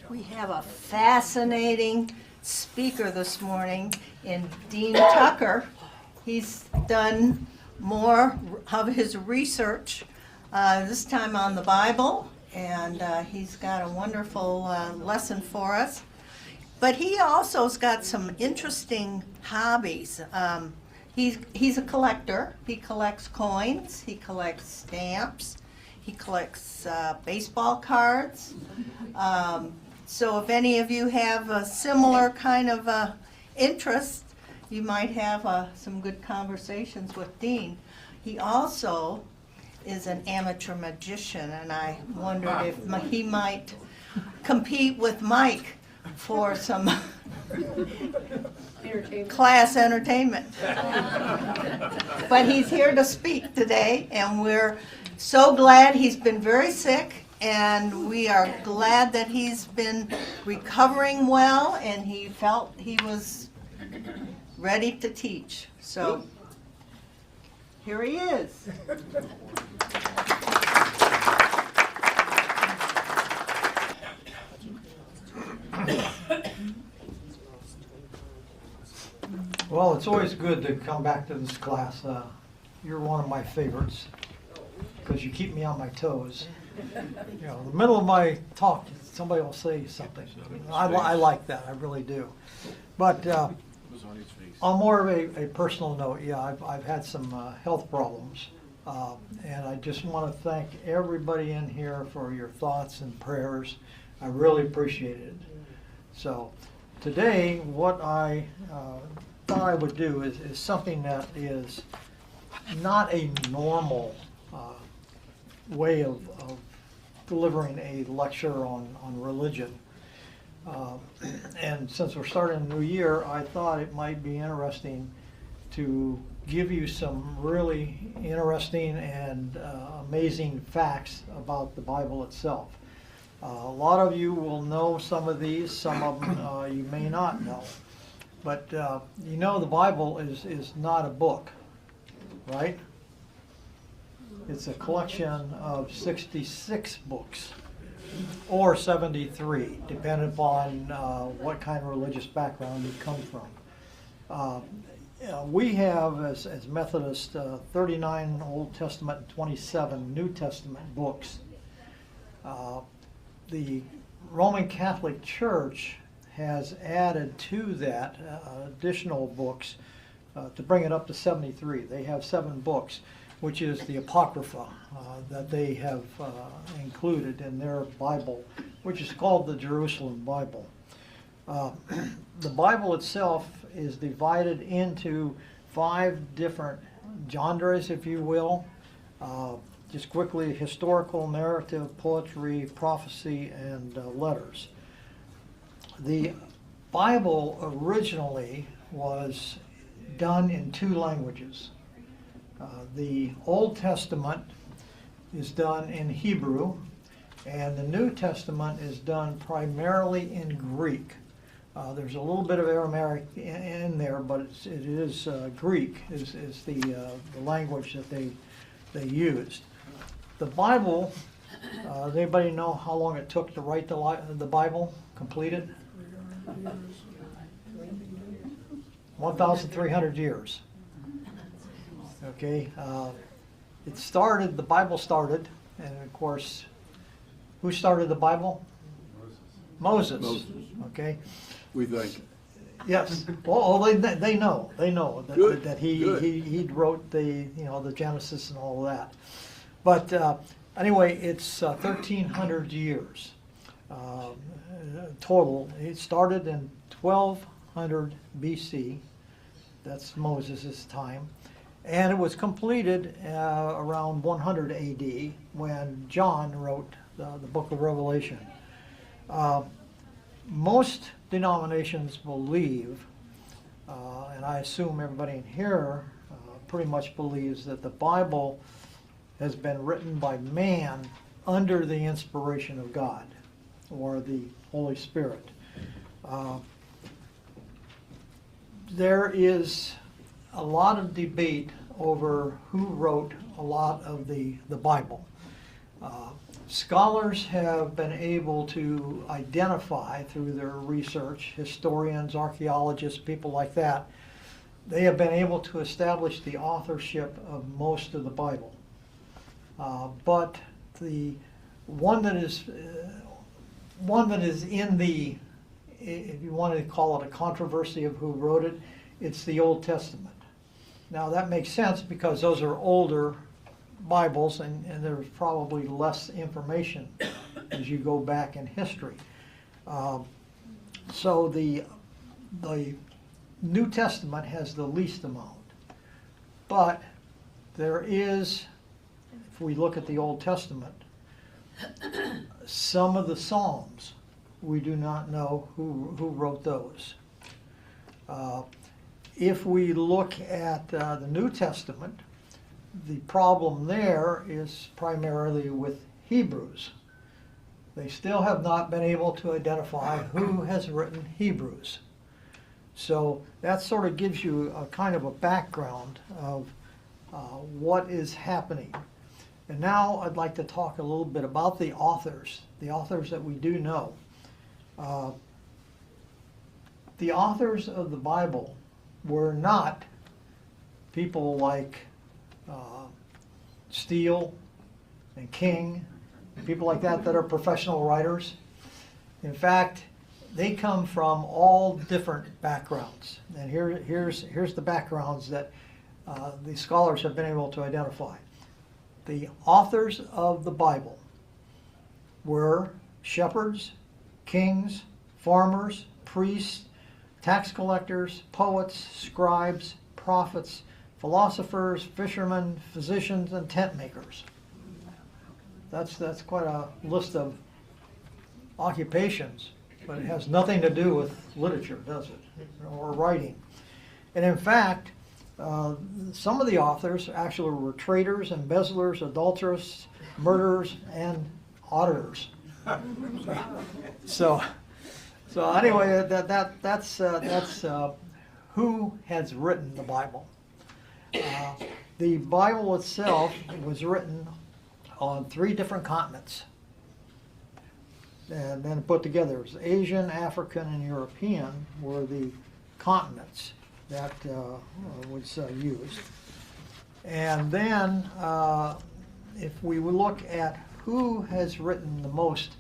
We have a fascinating speaker this morning in Dean Tucker. He's done more of his research, this time on the Bible, and he's got a wonderful lesson for us. But he also's got some interesting hobbies. He's a collector. He collects coins, he collects stamps, he collects baseball cards. So if any of you have a similar kind of interest, you might have some good conversations with Dean. He also is an amateur magician, and I wondered if he might compete with Mike for some class entertainment. But he's here to speak today, and we're so glad. He's been very sick, and we are glad that he's been recovering well, and he felt he was ready to teach. So here he is. Well, it's always good to come back to this class. You're one of my favorites because you keep me on my toes. You know, in the middle of my talk, somebody will say something. I like that. I really do. But on more of a personal note, yeah, I've had some health problems. And I just want to thank everybody in here for your thoughts and prayers. I really appreciate it. So today, what I thought I would do is something that is not a normal way of delivering a lecture on religion. And since we're starting a new year, I thought it might be interesting to give you some really interesting and amazing facts about the Bible itself. A lot of you will know some of these, some of them you may not know. But you know the Bible is not a book, right? It's a collection of 66 books, or 73, depending upon what kind of religious background you come from. We have, as Methodists, 39 Old Testament and 27 New Testament books. The Roman Catholic Church has added to that additional books to bring it up to 73. They have 7 books, which is the Apocrypha that they have included in their Bible, which is called the Jerusalem Bible. The Bible itself is divided into 5 different genres, if you will. Just quickly: historical, narrative, poetry, prophecy, and letters. The Bible originally was done in 2 languages. The Old Testament is done in Hebrew, and the New Testament is done primarily in Greek. There's a little bit of Aramaic in there, but it is Greek is the language that they used. The Bible, does anybody know how long it took to write the Bible, completed? 1,300 years. Okay, the Bible started, and of course, who started the Bible? Moses. Okay. We think. Yes. Well, they know that he wrote the Genesis and all of that. But anyway, it's 1,300 years total. It started in 1200 BC. That's Moses' time. And it was completed around 100 AD when John wrote the book of Revelation. Most denominations believe, and I assume everybody in here pretty much believes, that the Bible has been written by man under the inspiration of God or the Holy Spirit. There is a lot of debate over who wrote a lot of the Bible. Scholars have been able to identify through their research, historians, archaeologists, people like that, they have been able to establish the authorship of most of the Bible. But the one that is in the, if you want to call it a controversy of who wrote it, it's the Old Testament. Now that makes sense because those are older Bibles, and there's probably less information as you go back in history. So the New Testament has the least amount. But there is, if we look at the Old Testament, some of the Psalms, we do not know who wrote those. If we look at the New Testament, the problem there is primarily with Hebrews. They still have not been able to identify who has written Hebrews. So that sort of gives you a kind of a background of what is happening. And now I'd like to talk a little bit about the authors that we do know. The authors of the Bible were not people like Steele and King, people like that are professional writers. In fact, they come from all different backgrounds. And here's the backgrounds that the scholars have been able to identify. The authors of the Bible were shepherds, kings, farmers, priests, tax collectors, poets, scribes, prophets, philosophers, fishermen, physicians, and tent makers. That's quite a list of occupations, but it has nothing to do with literature, does it? Or writing. And in fact, some of the authors actually were traitors, embezzlers, adulterers, murderers, and auditors. So anyway, that's who has written the Bible. The Bible itself was written on 3 different continents and then put together. It was Asian, African, and European were the continents that was used. And then if we look at who has written the most,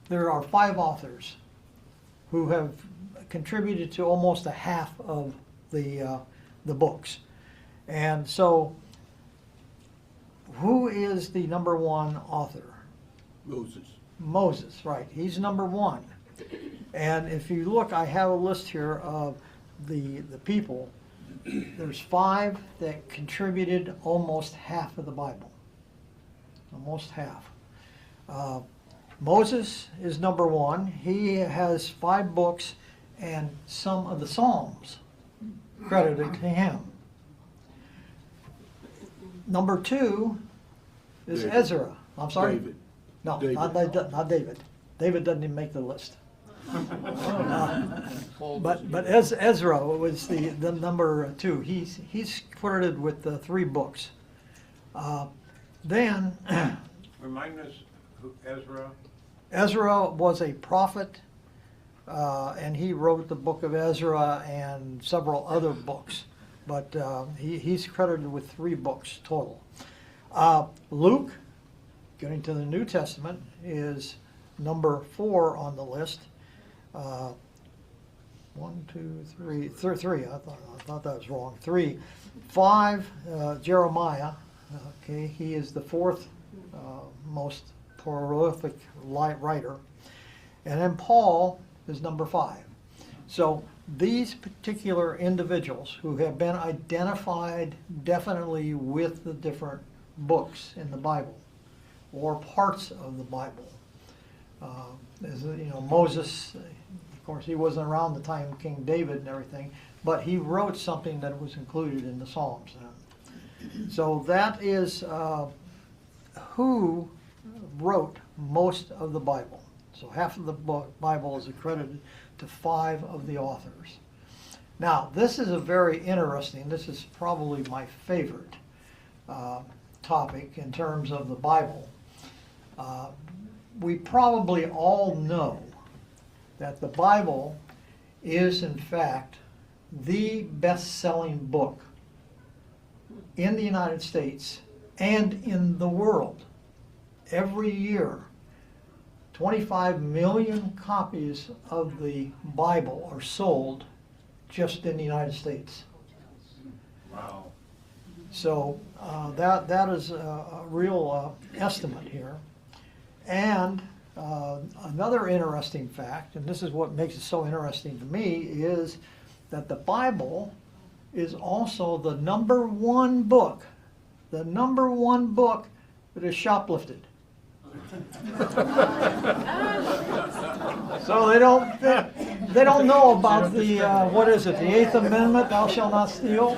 there are 5 authors who have contributed to almost a half of the books. And so who is the number 1 author? Moses, right. He's number 1. And if you look, I have a list here of the people. There's 5 that contributed almost half of the Bible. Almost half. Moses is number 1. He has 5 books and some of the Psalms credited to him. Number 2 is David. Ezra. I'm sorry? David. No, David. Not David. David doesn't even make the list. But Ezra was the number 2. He's credited with 3 books. Then Remind us who Ezra. Ezra was a prophet, and he wrote the book of Ezra and several other books. But he's credited with 3 books total. Luke, getting to the New Testament, is number 4 on the list. 1, 2, 3, 3. I thought that was wrong. 3, 5. Jeremiah. Okay, he is the 4th most prolific writer, and then Paul is number 5. So these particular individuals who have been identified definitely with the different books in the Bible or parts of the Bible. Moses, of course, he wasn't around the time of King David and everything, but he wrote something that was included in the Psalms. So that is who wrote most of the Bible. So half of the Bible is accredited to 5 of the authors. Now, this is a very interesting, this is probably my favorite. topic in terms of the Bible. We probably all know that the Bible is in fact the best-selling book in the United States and in the world. Every year, 25 million copies of the Bible are sold just in the United States. Wow. So that is a real estimate here. And another interesting fact, and this is what makes it so interesting to me, is that the Bible is also the #1 book, the #1 book that is shoplifted. So they don't know about the what is it, the 8th Amendment, thou shalt not steal.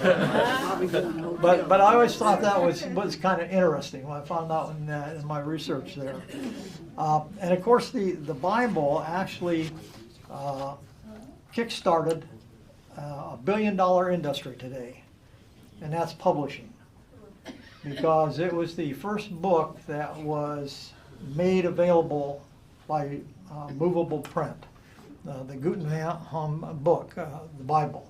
But I always thought that was kind of interesting when I found out in my research there. And of course the Bible actually kick-started a $1 billion industry today, and that's publishing, because it was the first book that was made available by movable print, the Gutenberg book, the Bible.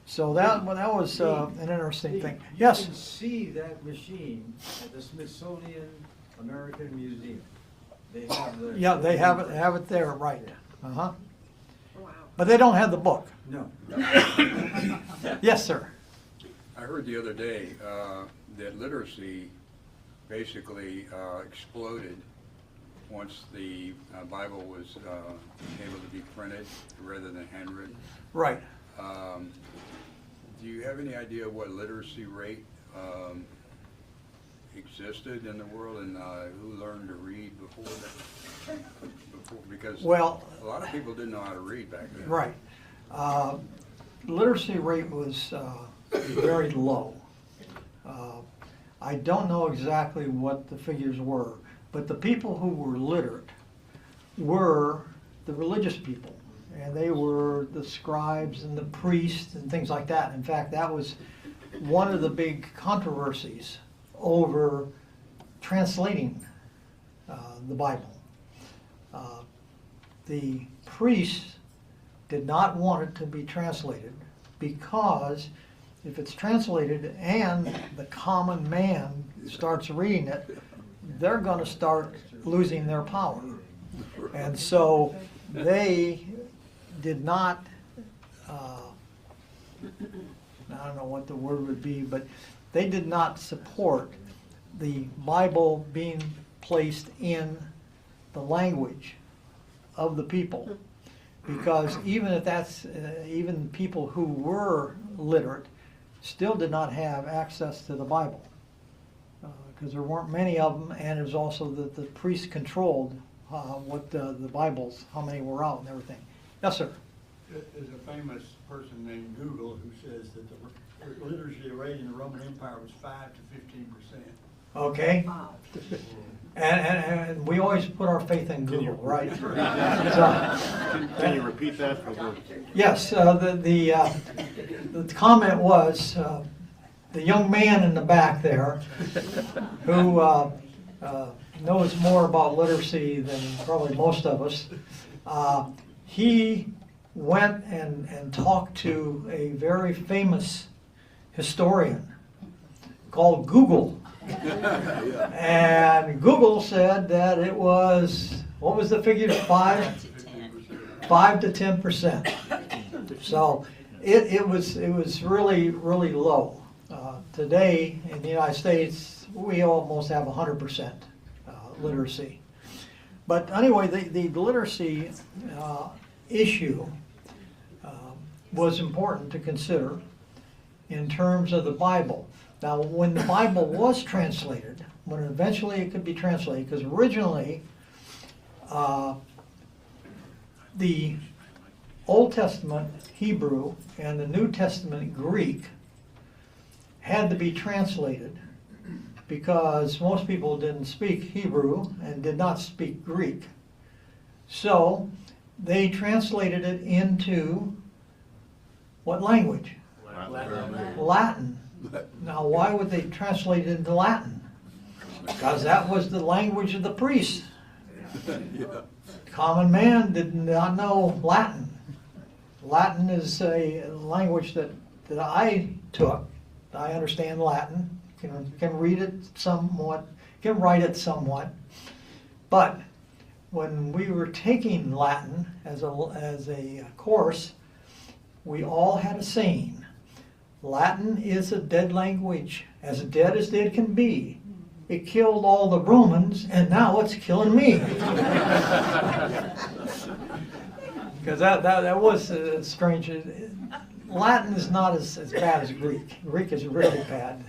So that was an interesting thing. Yes? You can see that machine at the Smithsonian American Museum. They have the Yeah, they have it there, right. Uh-huh. But they don't have the book. No. Yes, sir. I heard the other day that literacy basically exploded once the Bible was able to be printed rather than handwritten. Right. Do you have any idea what literacy rate existed in the world, and who learned to read before that? Because Well, a lot of people didn't know how to read back then. right. Literacy rate was very low. I don't know exactly what the figures were, but the people who were literate were the religious people, and they were the scribes and the priests and things like that. In fact, that was one of the big controversies over translating the Bible. The priests did not want it to be translated, because if it's translated and the common man starts reading it, they're going to start losing their power. And so they did not, I don't know what the word would be, but they did not support the Bible being placed in the language of the people. Because even if that's, even people who were literate still did not have access to the Bible. Because there weren't many of them, and it was also that the priests controlled what the Bibles, how many were out and everything. Yes, sir. There's a famous person named Google who says that the literacy rate in the Roman Empire was 5 to 15%. Okay. And we always put our faith in Google, right? Can you repeat that for the? Yes, the comment was, the young man in the back there, who knows more about literacy than probably most of us, he went and talked to a very famous historian called Google. And Google said that it was, what was the figure, 5 to 10%. So it was really, really low. Today in the United States, we almost have 100% literacy. But anyway, the literacy issue was important to consider in terms of the Bible. Now, when the Bible was translated, when eventually it could be translated, because originally the Old Testament Hebrew and the New Testament Greek had to be translated, because most people didn't speak Hebrew and did not speak Greek. So they translated it into what language? Latin. But Now, why would they translate it into Latin? Because that was the language of the priests. yeah. Common man did not know Latin. Latin is a language that I took. I understand Latin, can read it somewhat, can write it somewhat. But when we were taking Latin as a course, we all had a saying: Latin is a dead language, as dead as dead can be. It killed all the Romans, and now it's killing me. Because that was strange. Latin is not as bad as Greek. Greek is really bad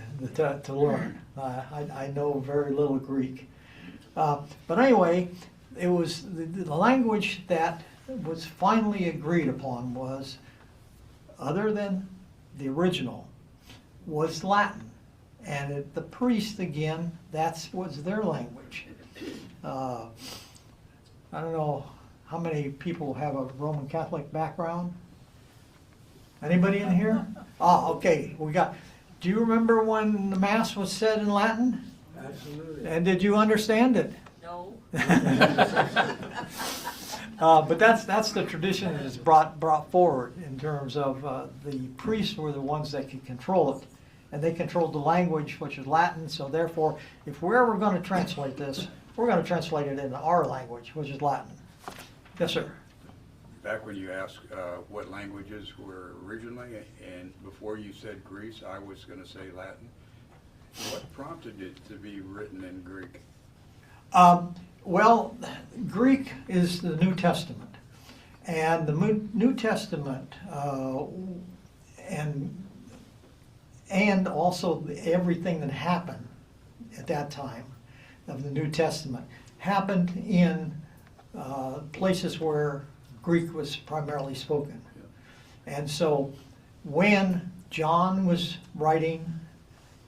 to learn. I know very little Greek. But anyway, it was the language that was finally agreed upon was, other than the original, was Latin. And the priest, again, was their language. I don't know how many people have a Roman Catholic background. Anybody in here? Oh, okay. Do you remember when the Mass was said in Latin? Absolutely. And did you understand it? No. But that's the tradition that is brought forward in terms of the priests were the ones that could control it. And they controlled the language, which is Latin, so therefore, if we're ever going to translate this, we're going to translate it into our language, which is Latin. Yes, sir. Back when you asked what languages were originally, and before you said Greece, I was going to say Latin. What prompted it to be written in Greek? Well, Greek is the New Testament. And the New Testament and also everything that happened at that time of the New Testament happened in places where Greek was primarily spoken. And so when John was writing,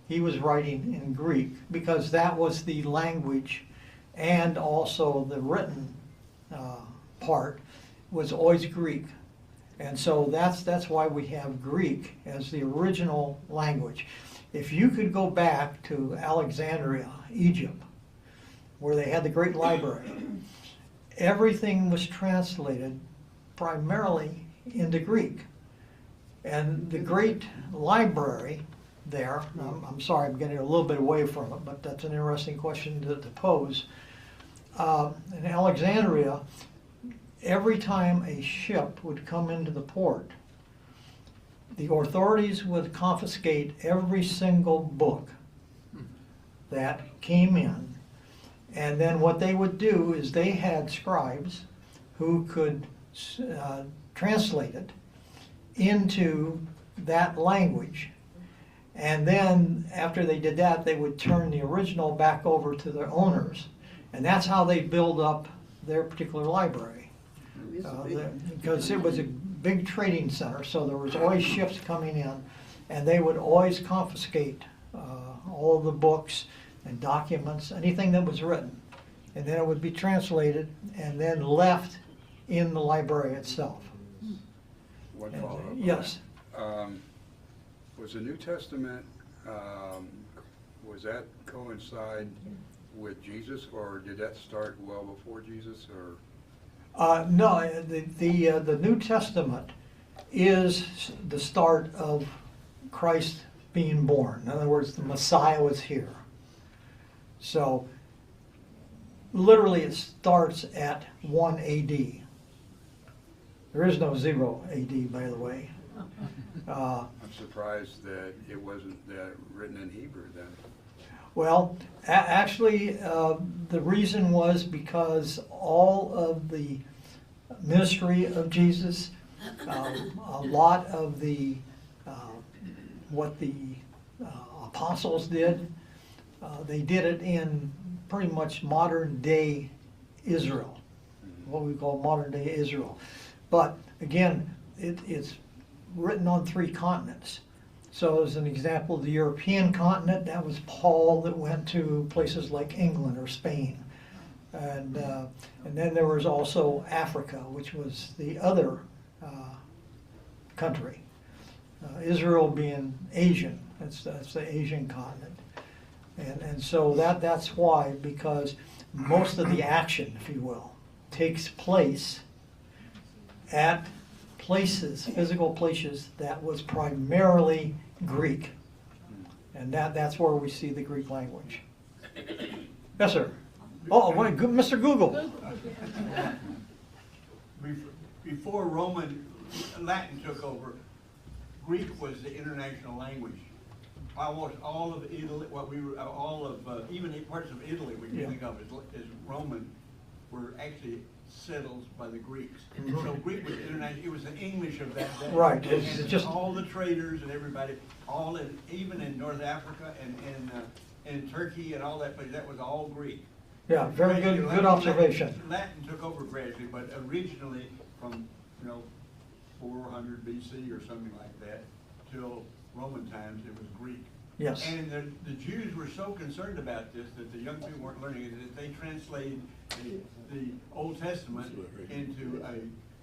he was writing in Greek because that was the language, and also the written part was always Greek. And so that's why we have Greek as the original language. If you could go back to Alexandria, Egypt, where they had the great library, everything was translated primarily into Greek. And the great library there, I'm sorry, I'm getting a little bit away from it, but that's an interesting question to pose. In Alexandria, every time a ship would come into the port, the authorities would confiscate every single book that came in. And then what they would do is they had scribes who could translate it into that language. And then after they did that, they would turn the original back over to their owners. And that's how they build up their particular library. Because it was a big trading center, so there was always ships coming in, and they would always confiscate all the books and documents, anything that was written. And then it would be translated and then left in the library itself. One follow-up. Yes. Was the New Testament, was that coincide with Jesus, or did that start well before Jesus, or? No, the New Testament is the start of Christ being born. In other words, the Messiah was here. So literally it starts at 1 AD. There is no 0 AD, by the way. I'm surprised that it wasn't written in Hebrew then. Well, actually, the reason was because all of the ministry of Jesus, a lot of the what the apostles did, they did it in pretty much modern day Israel, what we call modern day Israel. But again, it's written on 3 continents. So as an example, the European continent, that was Paul that went to places like England or Spain. And then there was also Africa, which was the other country. Israel being Asian. That's the Asian continent. And so that's why, because most of the action, if you will, takes place at places, physical places that was primarily Greek. And that's where we see the Greek language. Yes, sir. Oh, wait, Mr. Google. Before Latin took over, Greek was the international language. Almost all of Italy, even parts of Italy we can think of as Roman, were actually settled by the Greeks. So Greek was international. It was the English of that day. Right. It's It's just all the traders and everybody, even in North Africa and in Turkey and all that place, that was all Greek. Yeah, very good observation. Latin took over gradually, but originally from 400 BC or something like that till Roman times, it was Greek. Yes. And the Jews were so concerned about this that the young people weren't learning it, that they translated the Old Testament into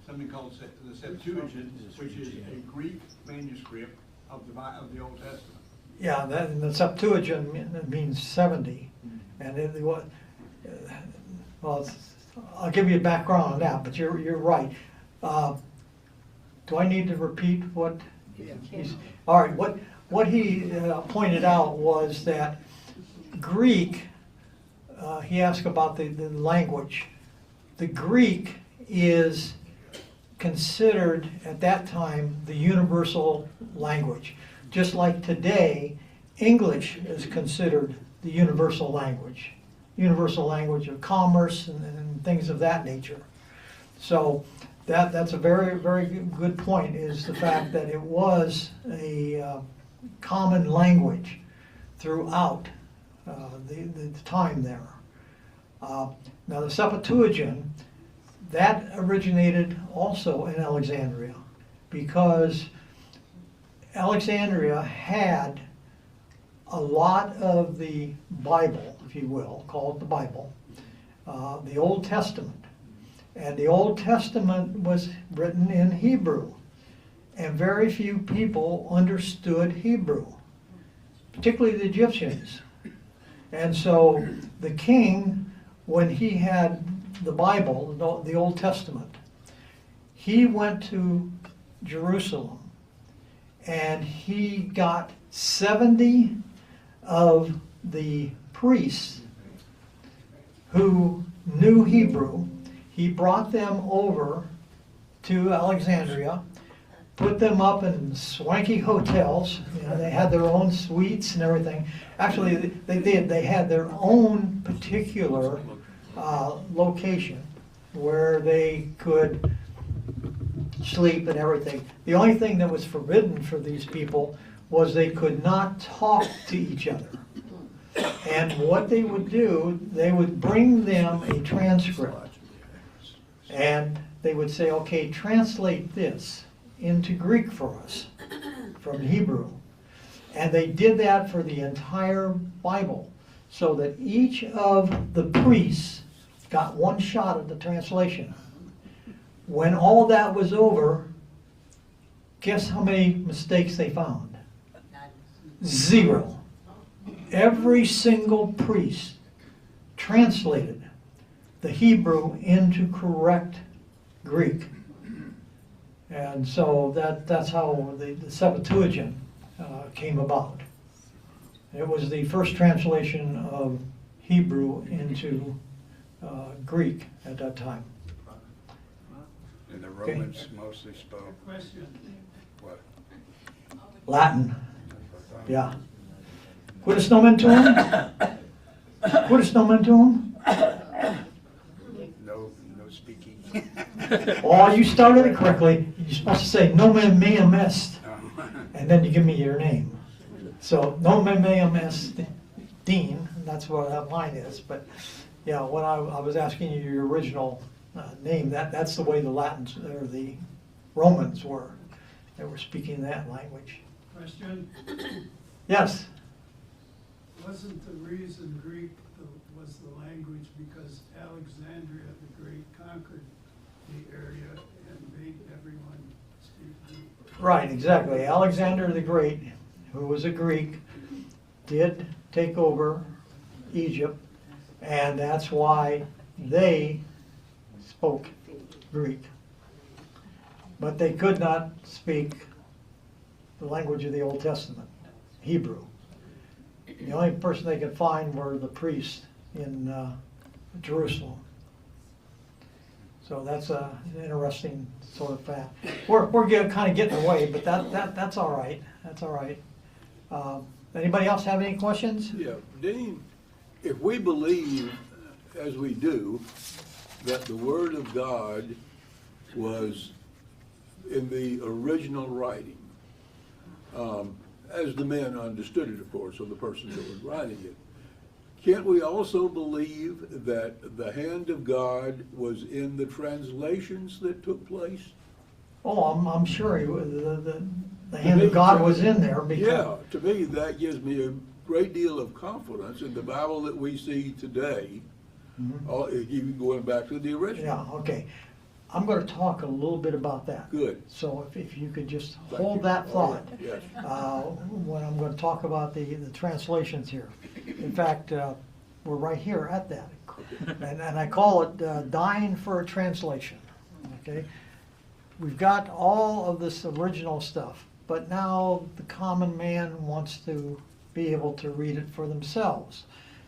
something called the Septuagint, which is a Greek manuscript of the Old Testament. Yeah, the Septuagint means 70. And well, I'll give you a background on that, but you're right. Do I need to repeat what he's, all right, what he pointed out was that Greek, he asked about the language. The Greek is considered at that time the universal language. Just like today, English is considered the universal language of commerce and things of that nature. So that's a very, very good point, is the fact that it was a common language throughout the time there. Now the Septuagint, that originated also in Alexandria, because Alexandria had a lot of the Bible, if you will, called the Bible, the Old Testament. And the Old Testament was written in Hebrew. And very few people understood Hebrew, particularly the Egyptians. And so the king, when he had the Bible, the Old Testament, he went to Jerusalem and he got 70 of the priests who knew Hebrew. He brought them over to Alexandria, put them up in swanky hotels. They had their own suites and everything. Actually, they did. They had their own particular location where they could sleep and everything. The only thing that was forbidden for these people was they could not talk to each other. And what they would do, they would bring them a transcript. And they would say, okay, translate this into Greek for us from Hebrew. And they did that for the entire Bible, so that each of the priests got one shot at the translation. When all that was over, guess how many mistakes they found? 0. Every single priest translated the Hebrew into correct Greek. And so that's how the Septuagint came about. It was the first translation of Hebrew into Greek at that time. And the Romans mostly spoke Question. what? Latin, yeah. Quidus nomentum? Quidus nomentum? No speaking. Oh, you started it correctly. You're supposed to say nomen meum est, and then you give me your name. So nomen meum est Dean, and that's what that line is. But yeah, when I was asking you your original name, that's the way the Latins or the Romans were. They were speaking that language. Question, Yes. wasn't the reason Greek was the language because Alexandria the Great conquered the area and made everyone speak Greek? Right, exactly. Alexander the Great, who was a Greek, did take over Egypt, and that's why they spoke Greek. But they could not speak the language of the Old Testament, Hebrew. The only person they could find were the priests in Jerusalem. So that's an interesting sort of fact. We're kind of getting away, but that's all right. That's all right. Anybody else have any questions? Yeah, Dean, if we believe, as we do, that the Word of God was in the original writing, as the men understood it, of course, or the person that was writing it, can't we also believe that the hand of God was in the translations that took place? Oh, I'm sure the hand of God was in there because. Yeah, to me, that gives me a great deal of confidence in the Bible that we see today, even going back to the original. Yeah, okay. I'm going to talk a little bit about that. Good. So if you could just Thank hold you. that thought. Yes. When I'm going to talk about the translations here. In fact, we're right here at that. And I call it dying for a translation, okay? We've got all of this original stuff, but now the common man wants to be able to read it for themselves.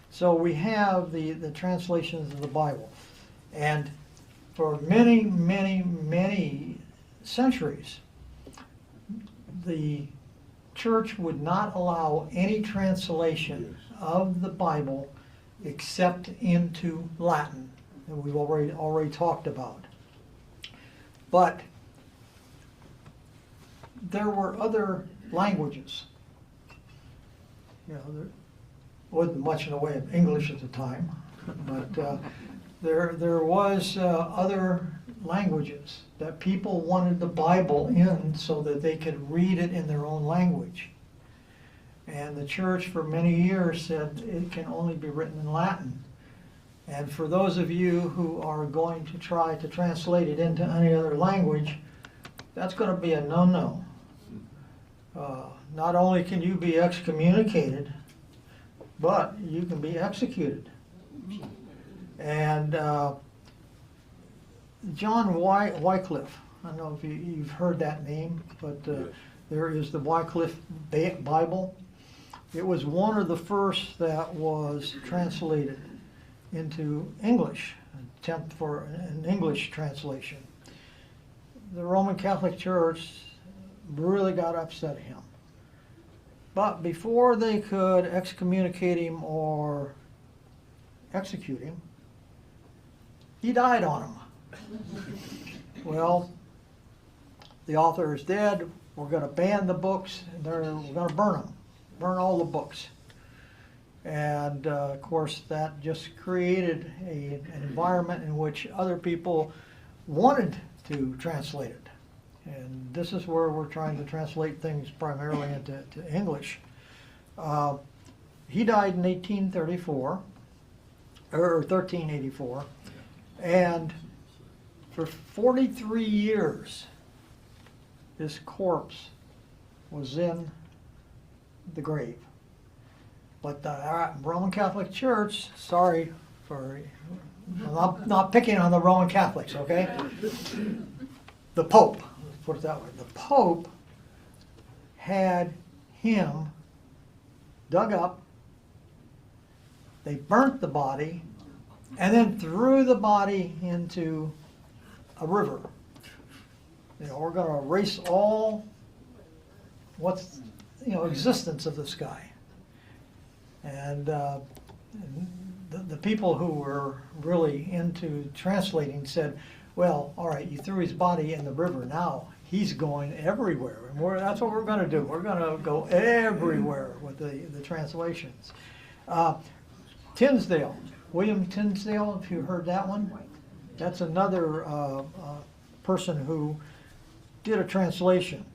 So we have the translations of the Bible. And for many, many, many centuries, the church would not allow any translation of the Bible except into Latin, that we've already talked about. But there were other languages. You know, there wasn't much in the way of English at the time, but there was other languages that people wanted the Bible in so that they could read it in their own language. And the church for many years said it can only be written in Latin. And for those of you who are going to try to translate it into any other language, that's going to be a no-no. Not only can you be excommunicated, but you can be executed. And John Wycliffe, I don't know if you've heard that name, but there is the Wycliffe Bible. It was one of the first that was translated into English, an attempt for an English translation. The Roman Catholic Church really got upset at him. But before they could excommunicate him or execute him, he died on them. Well, the author is dead. We're going to ban the books, and we're going to burn them. Burn all the books. And of course, that just created an environment in which other people wanted to translate it. And this is where we're trying to translate things primarily into English. He died in 1834, or 1384, and for 43 years, his corpse was in the grave. But the Roman Catholic Church, sorry for not picking on the Roman Catholics, okay? The Pope, let's put it that way, the Pope had him dug up, they burnt the body, and then threw the body into a river. You know, we're going to erase all what's, existence of this guy. And the people who were really into translating said, well, all right, you threw his body in the river, now he's going everywhere. And that's what we're going to do. We're going to go everywhere with the translations. Tinsdale, William Tinsdale, if you heard that one, that's another person who did a translation.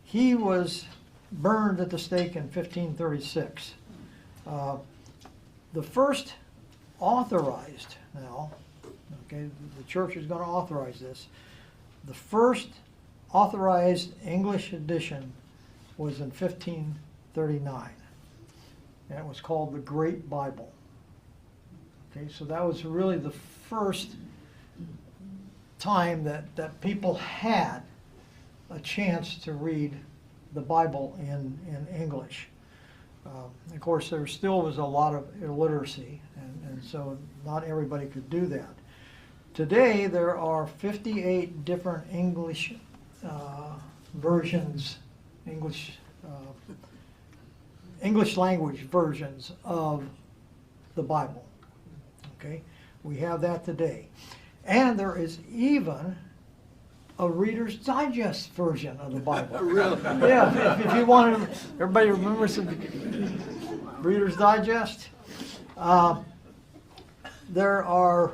He was burned at the stake in 1536. The first authorized, now, okay, the church is going to authorize this, the first authorized English edition was in 1539. And it was called the Great Bible. Okay, so that was really the first time that people had a chance to read the Bible in English. Of course, there still was a lot of illiteracy, and so not everybody could do that. Today, there are 58 different English versions, English language versions of the Bible. Okay, we have that today. And there is even a Reader's Digest version of the Bible. Really? Yeah, if you want to, everybody remembers the Reader's Digest? There are,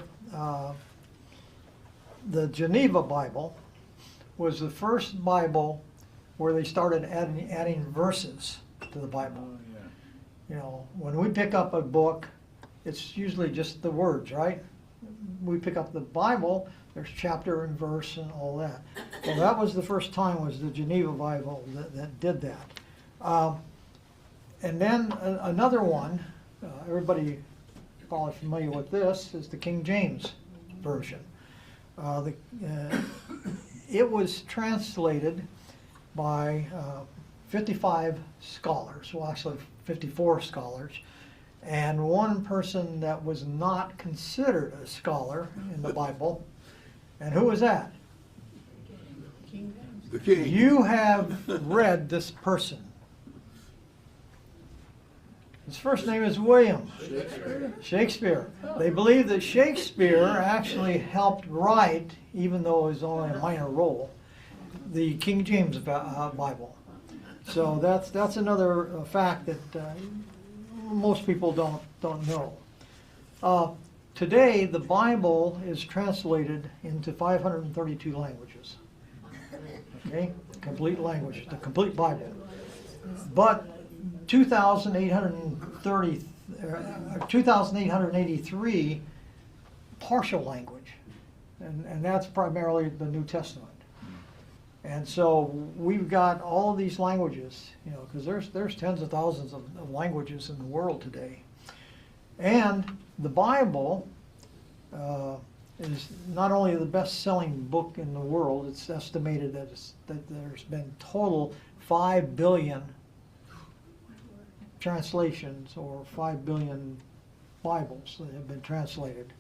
the Geneva Bible was the first Bible where they started adding verses to the Bible. Oh, yeah. You know, when we pick up a book, it's usually just the words, right? We pick up the Bible, there's chapter and verse and all that. Well, that was the first time was the Geneva Bible that did that. And then another one, everybody probably familiar with this, is the King James Version. It was translated by 55 scholars, well actually 54 scholars, and one person that was not considered a scholar in the Bible. And who was that? The king. You have read this person. His first name is William Shakespeare. They believe that Shakespeare actually helped write, even though it was only a minor role, the King James Bible. So that's another fact that most people don't know. Today, the Bible is translated into 532 languages. Okay, complete language, the complete Bible. But 2,883 partial language, and that's primarily the New Testament. And so we've got all of these languages, you know, because there's tens of thousands of languages in the world today. And the Bible is not only the best-selling book in the world, it's estimated that there's been total 5 billion translations or 5 billion Bibles that have been translated.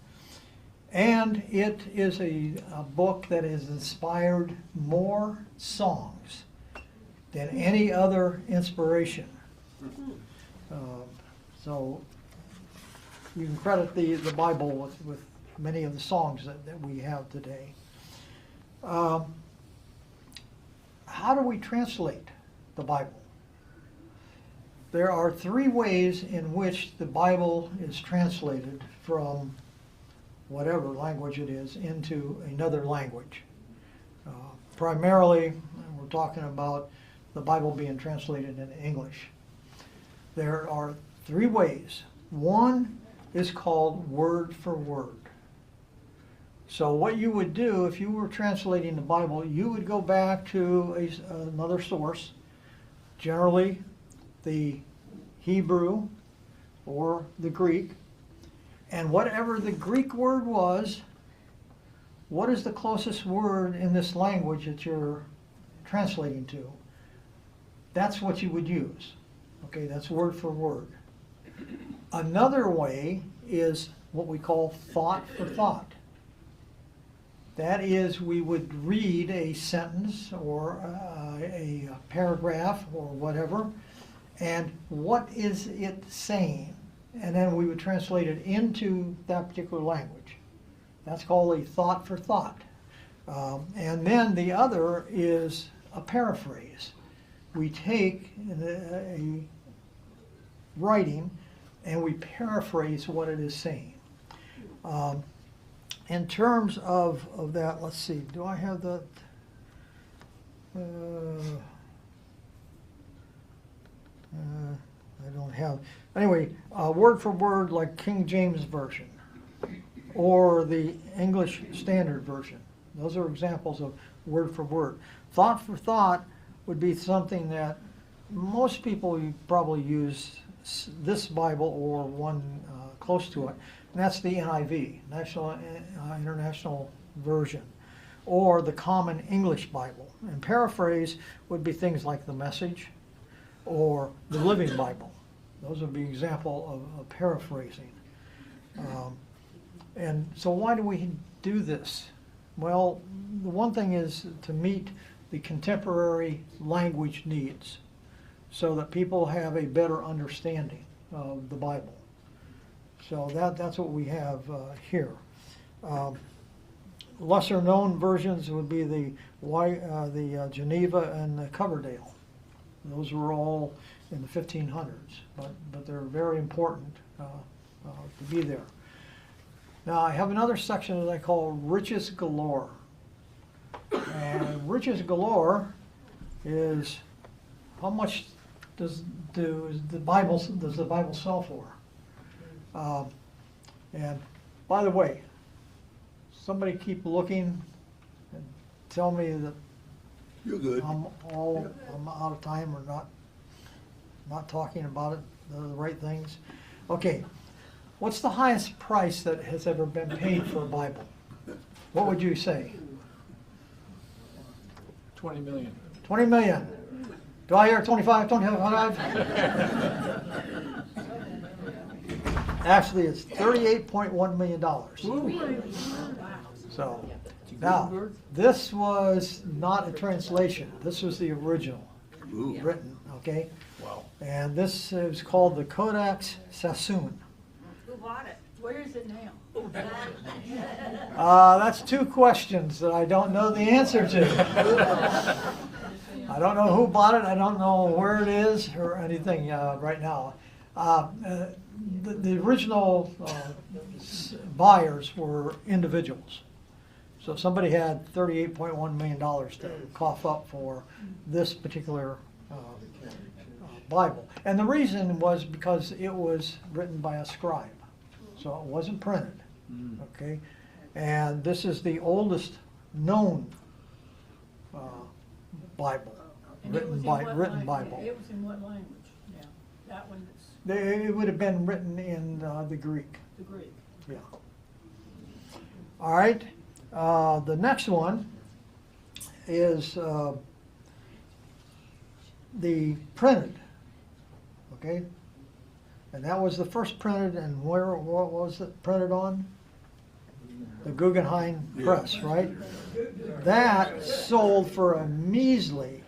And it is a book that has inspired more songs than any other inspiration. So you can credit the Bible with many of the songs that we have today. How do we translate the Bible? There are 3 ways in which the Bible is translated from whatever language it is into another language. Primarily, we're talking about the Bible being translated into English. There are 3 ways. One is called word for word. So what you would do if you were translating the Bible, you would go back to another source, generally the Hebrew or the Greek, and whatever the Greek word was, what is the closest word in this language that you're translating to? That's what you would use. Okay, that's word for word. Another way is what we call thought for thought. That is, we would read a sentence or a paragraph or whatever, and what is it saying? And then we would translate it into that particular language. That's called a thought for thought. And then the other is a paraphrase. We take a writing and we paraphrase what it is saying. In terms of that, let's see, do I have that? I don't have. Anyway, word for word, like King James Version or the English Standard Version. Those are examples of word for word. Thought for thought would be something that most people you probably use this Bible or one close to it, and that's the NIV, National International Version, or the Common English Bible. And paraphrase would be things like the Message or the Living Bible. Those would be example of paraphrasing. And so why do we do this? Well, the one thing is to meet the contemporary language needs so that people have a better understanding of the Bible. So that's what we have here. Lesser known versions would be the Geneva and the Coverdale. Those were all in the 1500s, but they're very important to be there. Now I have another section that I call Riches Galore. And Riches Galore is how much does the Bible sell for? And by the way, somebody keep looking and tell me that You're good. I'm out of time or not talking about it, the right things. Okay, what's the highest price that has ever been paid for a Bible? What would you say? 20 million. 20 million. Do I hear 25, 25? Actually, it's $38.1 million. So, now, this was not a translation. This was the original Ooh. written, okay? Wow. And this is called the Codex Sassoon. Who bought it? Where is it now? That's two questions that I don't know the answer to. I don't know who bought it. I don't know where it is or anything right now. The original buyers were individuals. So somebody had $38.1 million to cough up for this particular Bible. And the reason was because it was written by a scribe. So it wasn't printed. Okay? And this is the oldest known Bible. And it Written was in what written language? Bible. It was in what language? Yeah, that one that's It would have been written in the Greek. the Greek. Yeah. All right. The next one is the printed. Okay. And that was the first printed, and what was it printed on? The Guggenheim Press, right? That sold for a measly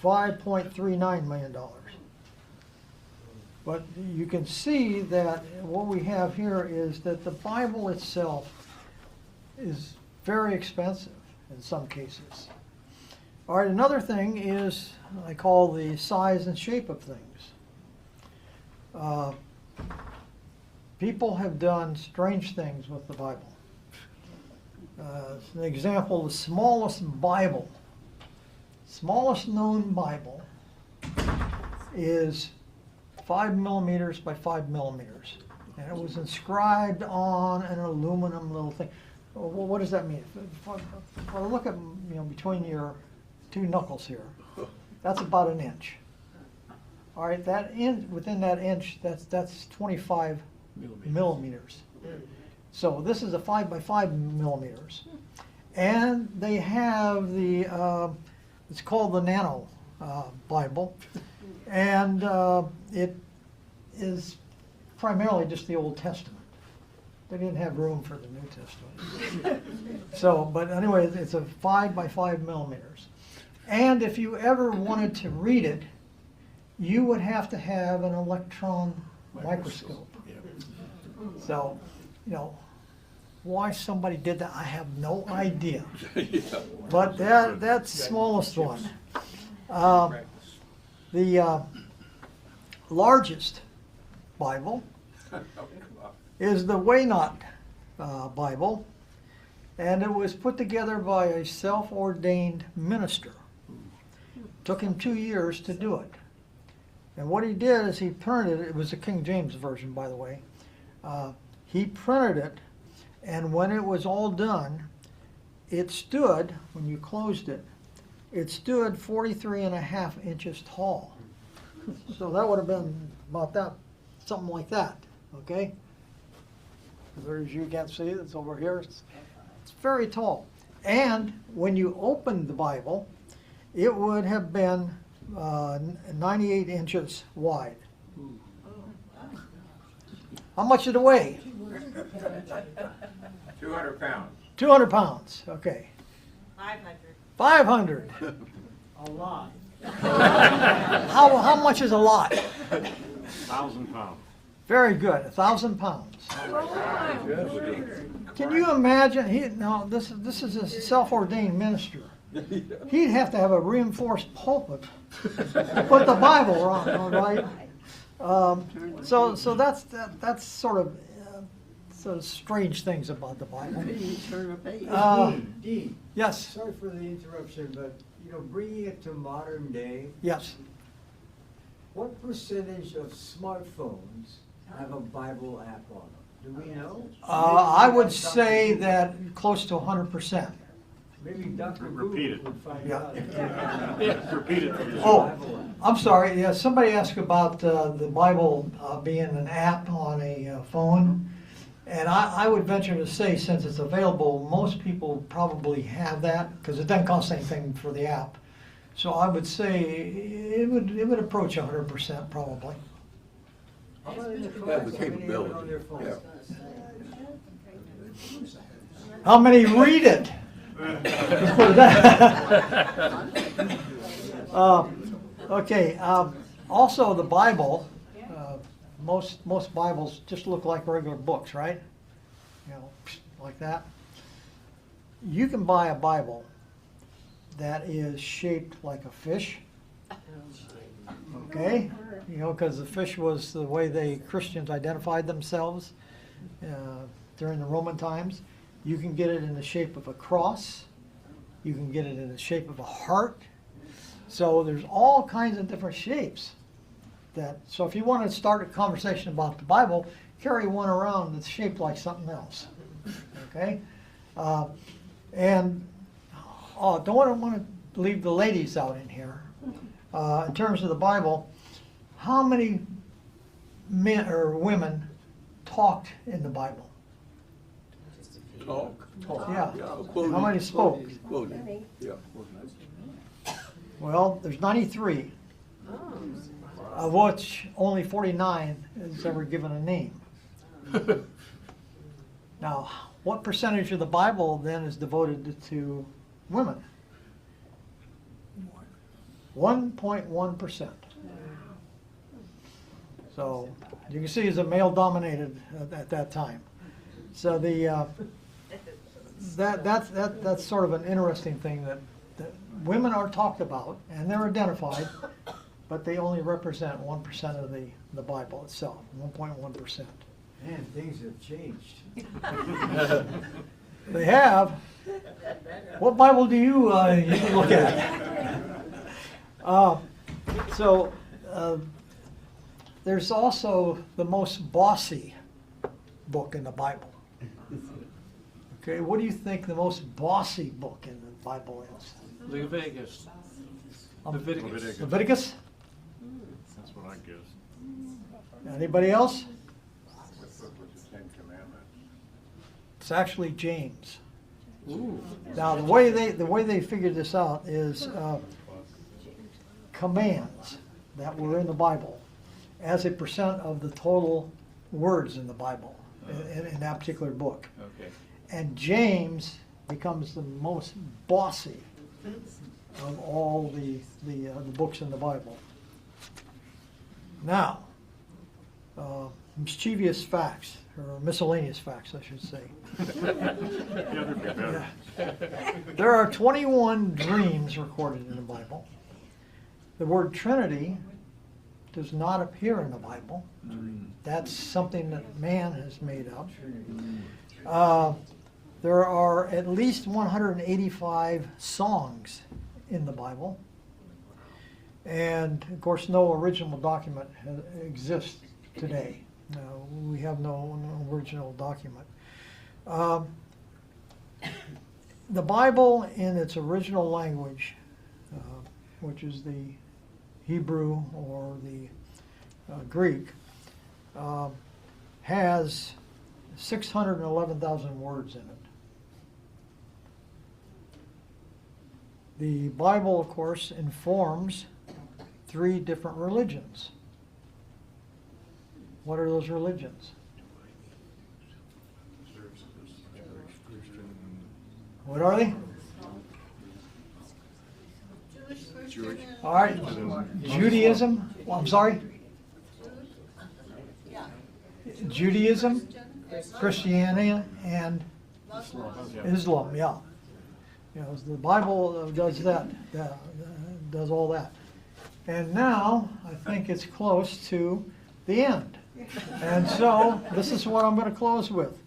$5.39 million. But you can see that what we have here is that the Bible itself is very expensive in some cases. All right, another thing is I call the size and shape of things. People have done strange things with the Bible. As an example, the smallest known Bible is 5 millimeters by 5 millimeters. And it was inscribed on an aluminum little thing. Well, what does that mean? If I look at, between your two knuckles here, that's about an inch. All right, within that inch, that's 25 millimeters. So this is a 5 by 5 millimeters. And they have it's called the Nano Bible. And it is primarily just the Old Testament. They didn't have room for the New Testament. So, but anyway, it's a 5 by 5 millimeters. And if you ever wanted to read it, you would have to have an electron microscope. So, why somebody did that, I have no idea. But that's the smallest one. The largest Bible is the Waynot Bible, and it was put together by a self-ordained minister. Took him 2 years to do it. And what he did is he printed it was a King James version, by the way. He printed it, and when it was all done, it stood, when you closed it, it stood 43.5 inches tall. So that would have been about that, something like that, okay? There's, you can't see it, it's over here. It's very tall. And when you opened the Bible, it would have been 98 inches wide. How much did it weigh? 200 pounds. 200 pounds, okay. 500. A lot. How much is a lot? 1,000 pounds. Very good, 1,000 pounds. Can you imagine, now this is a self-ordained minister. He'd have to have a reinforced pulpit, put the Bible on, all right? So that's sort of strange things about the Bible. Dean, Yes, sorry for the interruption, but, you know, bringing it to modern day, yes. what percentage of smartphones have a Bible app on them? Do we know? I would say that close to 100%. Maybe Dr. Repeat it. Booth would find Yeah. out. Repeat it. please. Oh, I'm sorry, yeah, somebody asked about the Bible being an app on a phone. And I would venture to say, since it's available, most people probably have that, because it doesn't cost anything for the app. So I would say it would approach 100% probably. How about in the Have class? the How many have it capability, on their phones? yeah. How many read it? Okay, also the Bible, most Bibles just look like regular books, right? You know, like that. You can buy a Bible that is shaped like a fish. Okay? You know, because the fish was the way Christians identified themselves during the Roman times. You can get it in the shape of a cross. You can get it in the shape of a heart. So there's all kinds of different shapes. So if you want to start a conversation about the Bible, carry one around that's shaped like something else. Okay? And don't want to leave the ladies out in here. In terms of the Bible, how many men or women talked in the Bible? Talk. Yeah. Quoted. How many spoke? Quoted, yeah. Well, there's 93, of which only 49 is ever given a name. Now, what percentage of the Bible then is devoted to women? 1.1%. So you can see it's a male-dominated at that time. So that's sort of an interesting thing that women are talked about and they're identified, but they only represent 1% of the Bible itself, 1.1%. Man, things have changed. They have. What Bible do you look at? There's also the most bossy book in the Bible. Okay, what do you think the most bossy book in the Bible is? Leviticus. Leviticus. That's what I guess. Anybody else? What book was the Ten Commandments? It's actually James. Now the way they figured this out is commands that were in the Bible as a percent of the total words in the Bible in that particular book. Okay. And James becomes the most bossy of all the books in the Bible. Now, mischievous facts, or miscellaneous facts, I should say. Yeah, there'd be better. There are 21 dreams recorded in the Bible. The word Trinity does not appear in the Bible. That's something that man has made up. There are at least 185 songs in the Bible. And of course, no original document exists today. We have no original document. The Bible in its original language which is the Hebrew or the Greek, has 611,000 words in it. The Bible, of course, informs 3 different religions. What are those religions? What are they? Jewish. All right, Judaism, well, I'm sorry? Judaism, Christianity, and Islam, yeah. You know, the Bible does that, does all that. And now, I think it's close to the end. And so, this is what I'm going to close with.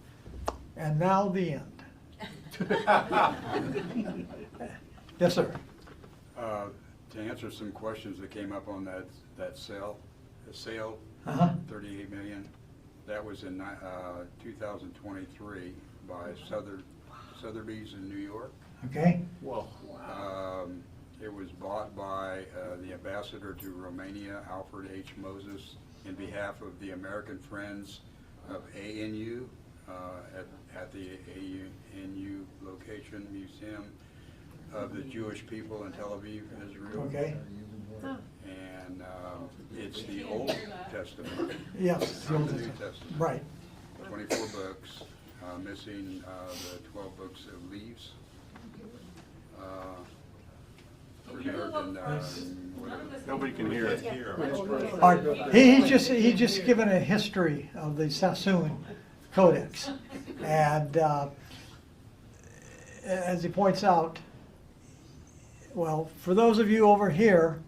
And now the end. Yes, sir. To answer some questions that came up on that sale, Uh-huh. 38 million, that was in 2023 by Sotheby's in New York. Okay. It was bought by the ambassador to Romania, Alfred H. Moses, in behalf of the American Friends of ANU at the ANU location museum of the Jewish people in Tel Aviv, Israel. Okay. And it's the Old Testament. Yes, the Old The New Testament. Testament. Right. 24 books, missing the 12 books of leaves. Nobody can hear it. All right. He's just given a history of the Sassoon Codex. And as he points out, well, for those of you over here,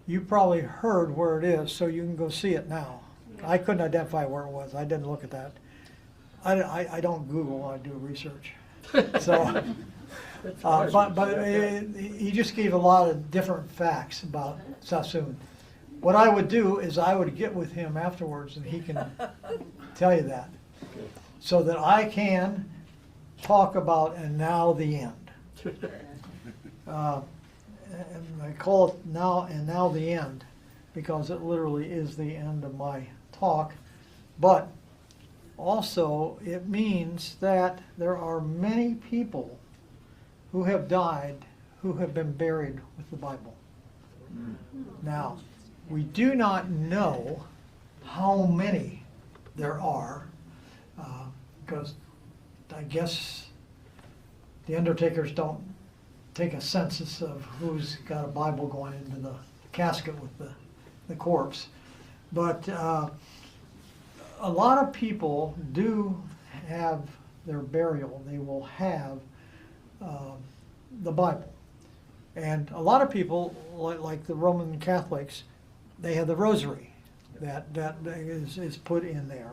you probably heard where it is, so you can go see it now. I couldn't identify where it was. I didn't look at that. I don't Google, I do research. So, but he just gave a lot of different facts about Sassoon. What I would do is I would get with him afterwards and he can tell you that. So that I can talk about and now the end. And I call it now and now the end because it literally is the end of my talk. But also it means that there are many people who have died who have been buried with the Bible. Now, we do not know how many there are because I guess the undertakers don't take a census of who's got a Bible going into the casket with the corpse. But a lot of people do have their burial. They will have the Bible. And a lot of people, like the Roman Catholics, they have the rosary that is put in there,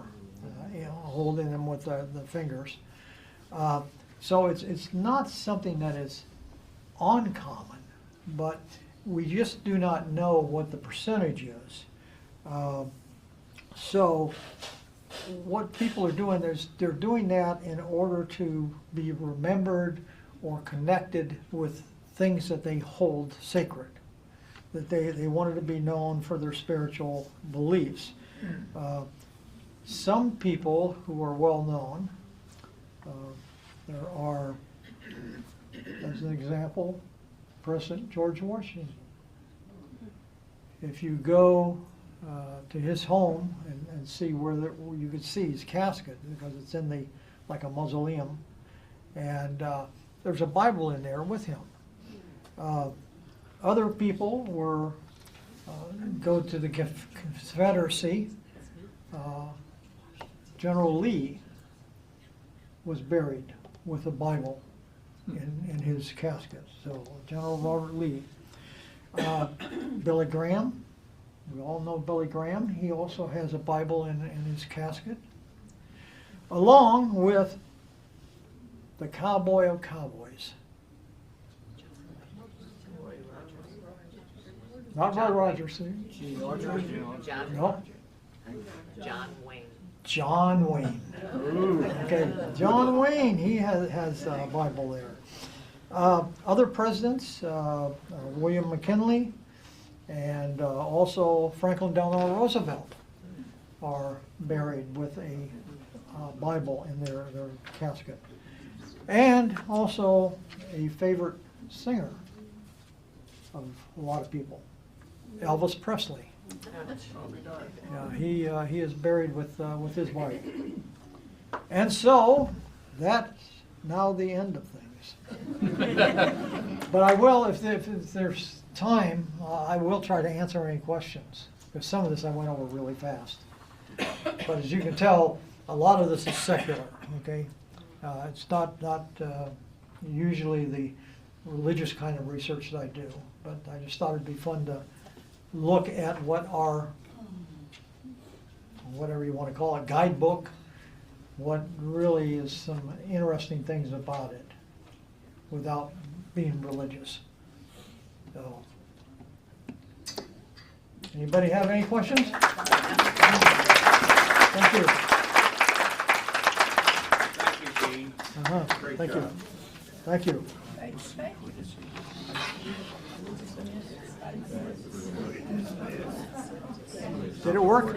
holding them with the fingers. So it's not something that is uncommon, but we just do not know what the percentage is. So what people are doing is they're doing that in order to be remembered or connected with things that they hold sacred, that they wanted to be known for their spiritual beliefs. Some people who are well known, there are, as an example, President George Washington. If you go to his home and see where you could see his casket, because it's in like a mausoleum, and there's a Bible in there with him. Other people go to the Confederacy. General Lee was buried with a Bible in his casket. So General Robert Lee. Billy Graham, we all know Billy Graham. He also has a Bible in his casket, along with the cowboy of cowboys. Not Roy Rogers. John. No. John Wayne. John Wayne. Okay, John Wayne, he has a Bible there. Other presidents, William McKinley and also Franklin Delano Roosevelt are buried with a Bible in their casket. And also a favorite singer of a lot of people, Elvis Presley. Yeah, he is buried with his wife. And so, that's now the end of things. But I will, if there's time, I will try to answer any questions, because some of this I went over really fast. But as you can tell, a lot of this is secular, okay? It's not usually the religious kind of research that I do, but I just thought it'd be fun to look at what our, whatever you want to call it, guidebook, what really is some interesting things about it without being religious. So, anybody have any questions? Thank you. Thank you, Dean. Great Thank job. you. Thank you. Did it work?